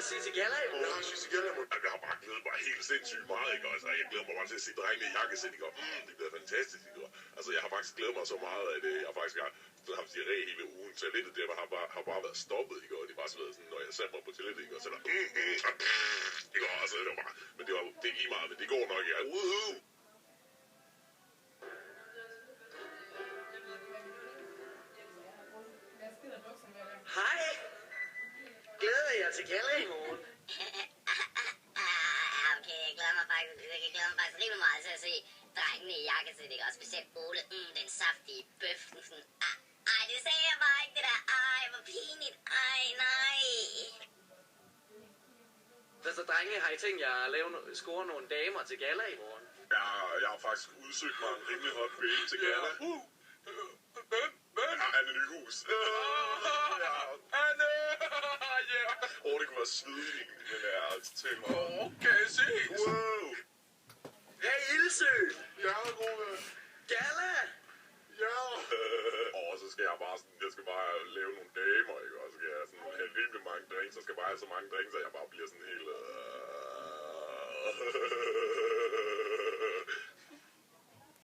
at sige til galla i morgen? Jeg har synes til galla i morgen. Jeg har bare glædet mig helt sindssygt meget, ikke? Altså, jeg glæder mig bare til at se drengene i jakkesæt, ikke? Det bliver fantastisk, ikke? Altså, jeg har faktisk glædet mig så meget af det. Jeg har faktisk haft diarré hele ugen. Toilettet der har bare været stoppet, ikke? Og det er bare sådan, når jeg satte mig på toilettet, ikke? Og så der... Ikke? Altså, det var bare... Men det er lige meget, men det går nok, ja. Woohoo! Hej! Glæder jeg til galla i morgen? Okay, jeg glæder mig faktisk rimelig meget til at se drengene i jakkesæt, ikke? Og specielt Ole, den saftige bøf. Ej, det sagde jeg bare ikke, det der. Ej, hvor pinligt. Ej, nej. Så drenge, har I tænkt jer at score nogle damer til galla i morgen? Ja, jeg har faktisk udsøgt mig en rimelig hot babe til galla. Anne Nyhus. Anne! Ja! Det kunne være snydeligt, men jeg er altså til mig. Okay, ses! Wow! Hey, Ilse! Ja, Rune! Galla! Ja! Og så skal jeg skal bare lave nogle damer, ikke? Og så skal jeg sådan have rimelig mange drinks, så skal jeg bare have så mange drinks, at jeg bare bliver sådan helt...